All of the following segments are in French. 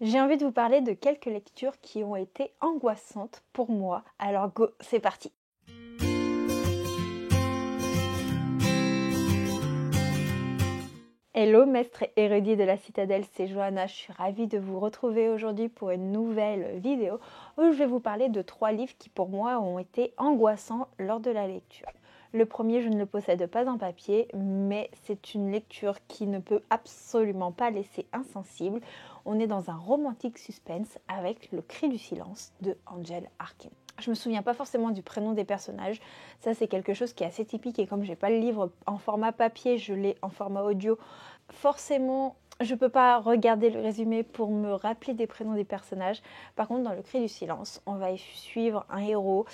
J'ai envie de vous parler de quelques lectures qui ont été angoissantes pour moi. Alors go, c'est parti! Hello, maître érudit de la citadelle, c'est Johanna. Je suis ravie de vous retrouver aujourd'hui pour une nouvelle vidéo où je vais vous parler de 3 livres qui pour moi ont été angoissants lors de la lecture. Le premier, je ne le possède pas en papier, mais c'est une lecture qui ne peut absolument pas laisser insensible. On est dans un romantique suspense avec Le Cri du silence de Angel Arkin. Je me souviens pas forcément du prénom des personnages, ça c'est quelque chose qui est assez typique et comme j'ai pas le livre en format papier, je l'ai en format audio, forcément je peux pas regarder le résumé pour me rappeler des prénoms des personnages. Par contre dans Le Cri du silence, on va y suivre un héros,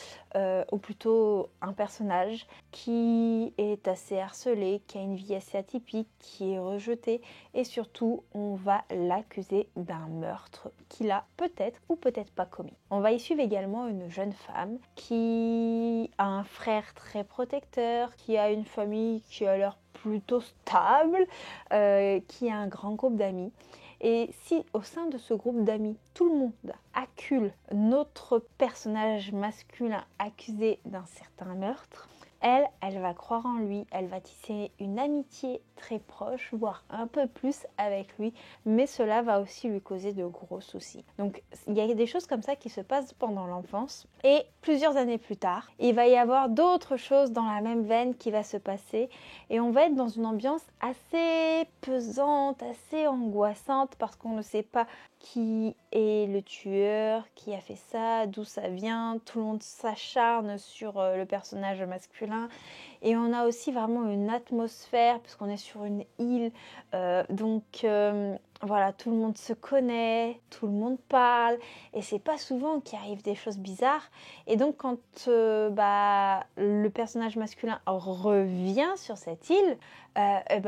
ou plutôt un personnage qui est assez harcelé, qui a une vie assez atypique, qui est rejeté et surtout on va l'accuser d'un meurtre qu'il a peut-être ou peut-être pas commis. On va y suivre également une jeune femme qui a un frère très protecteur, qui a une famille qui a l'air plutôt stable, qui a un grand groupe d'amis. Et si au sein de ce groupe d'amis, tout le monde accule notre personnage masculin accusé d'un certain meurtre, elle va croire en lui, elle va tisser une amitié très proche, voire un peu plus avec lui, mais cela va aussi lui causer de gros soucis. Donc il y a des choses comme ça qui se passent pendant l'enfance et plusieurs années plus tard, il va y avoir d'autres choses dans la même veine qui va se passer et on va être dans une ambiance assez pesante, assez angoissante parce qu'on ne sait pas qui est le tueur, qui a fait ça, d'où ça vient, tout le monde s'acharne sur le personnage masculin et on a aussi vraiment une atmosphère puisqu'on est sur une île, voilà, tout le monde se connaît, tout le monde parle et c'est pas souvent qu'il arrive des choses bizarres et donc quand le personnage masculin revient sur cette île,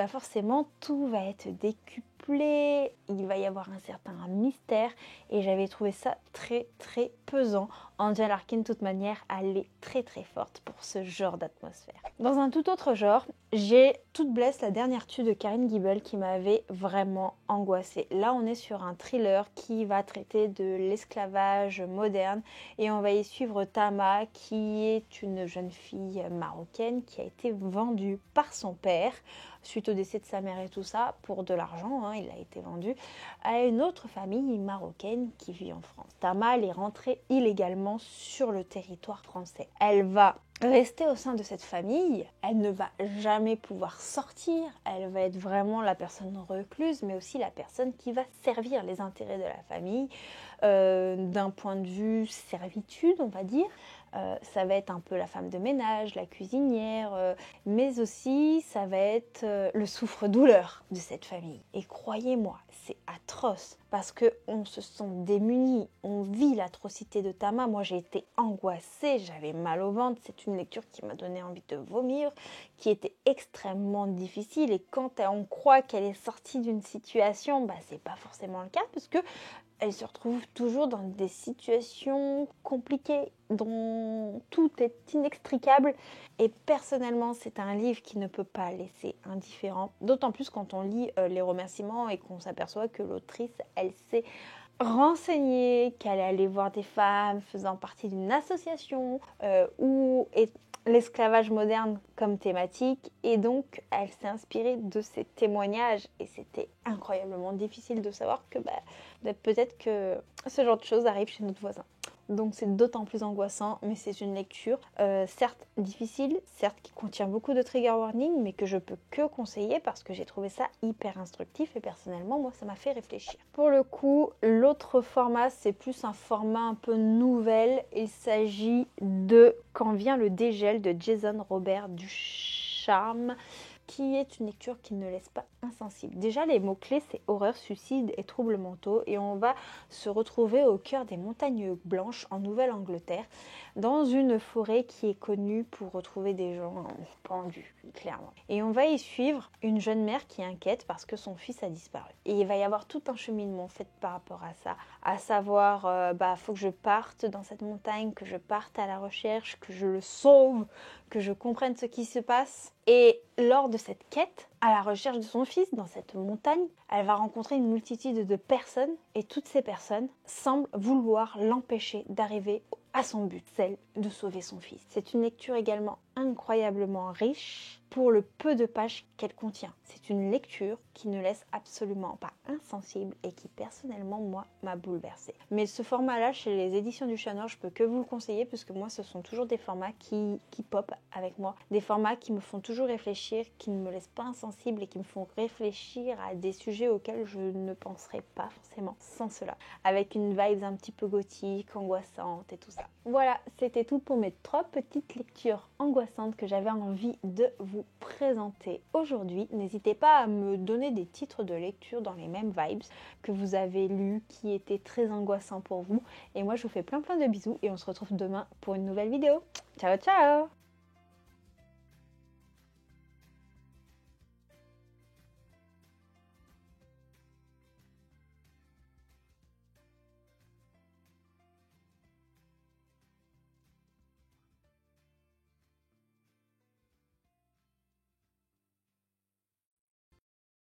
forcément tout va être décuplé, il va y avoir un certain mystère et j'avais trouvé ça très très pesant. Angel Arkin de toute manière elle est très très forte pour ce genre d'atmosphère. Dans un tout autre genre, j'ai Toute blesse, la dernière tue de Karen Gibel qui m'avait vraiment angoissée. Là on est sur un thriller qui va traiter de l'esclavage moderne et on va y suivre Tama qui est une jeune fille marocaine qui a été vendue par son père suite au décès de sa mère et tout ça, pour de l'argent, il a été vendu à une autre famille marocaine qui vit en France. Tama, elle est rentrée illégalement sur le territoire français. Elle va rester au sein de cette famille, elle ne va jamais pouvoir sortir, elle va être vraiment la personne recluse, mais aussi la personne qui va servir les intérêts de la famille, d'un point de vue servitude, on va dire. Ça va être un peu la femme de ménage, la cuisinière, mais aussi ça va être le souffre-douleur de cette famille. Et croyez-moi, c'est atroce parce qu'on se sent démunis, on vit l'atrocité de Tama. Moi j'ai été angoissée, j'avais mal au ventre, c'est une lecture qui m'a donné envie de vomir, qui était extrêmement difficile et quand on croit qu'elle est sortie d'une situation, c'est pas forcément le cas parce que elle se retrouve toujours dans des situations compliquées dont tout est inextricable et personnellement c'est un livre qui ne peut pas laisser indifférent, d'autant plus quand on lit les remerciements et qu'on s'aperçoit que l'autrice elle s'est renseignée, qu'elle est allée voir des femmes faisant partie d'une association où est l'esclavage moderne comme thématique et donc elle s'est inspirée de ces témoignages et c'était incroyablement difficile de savoir que peut-être que ce genre de choses arrive chez notre voisin. Donc c'est d'autant plus angoissant, mais c'est une lecture certes difficile, certes qui contient beaucoup de trigger warning, mais que je peux que conseiller parce que j'ai trouvé ça hyper instructif et personnellement moi ça m'a fait réfléchir. Pour le coup, l'autre format c'est plus un format un peu nouvelle, il s'agit de Quand vient le dégel de Jason Robert Ducharme, qui est une lecture qui ne laisse pas insensible. Déjà, les mots-clés, c'est horreur, suicide et troubles mentaux. Et on va se retrouver au cœur des montagnes blanches en Nouvelle-Angleterre, dans une forêt qui est connue pour retrouver des gens pendus, clairement. Et on va y suivre une jeune mère qui est inquiète parce que son fils a disparu. Et il va y avoir tout un cheminement fait par rapport à ça, à savoir, faut que je parte dans cette montagne, que je parte à la recherche, que je le sauve, que je comprenne ce qui se passe. Et lors de cette quête, à la recherche de son fils dans cette montagne, elle va rencontrer une multitude de personnes et toutes ces personnes semblent vouloir l'empêcher d'arriver à son but, celle de sauver son fils. C'est une lecture également incroyablement riche pour le peu de pages qu'elle contient. C'est une lecture qui ne laisse absolument pas insensible et qui personnellement, moi, m'a bouleversée. Mais ce format-là, chez les éditions du Chat Noir, je peux que vous le conseiller puisque moi, ce sont toujours des formats qui pop avec moi. Des formats qui me font toujours réfléchir, qui ne me laissent pas insensible et qui me font réfléchir à des sujets auxquels je ne penserais pas forcément sans cela. Avec une vibe un petit peu gothique, angoissante et tout ça. Voilà, c'était tout pour mes 3 petites lectures angoissantes que j'avais envie de vous présenter aujourd'hui. N'hésitez pas à me donner des titres de lecture dans les mêmes vibes que vous avez lus, qui étaient très angoissants pour vous. Et moi, je vous fais plein de bisous et on se retrouve demain pour une nouvelle vidéo. Ciao, ciao!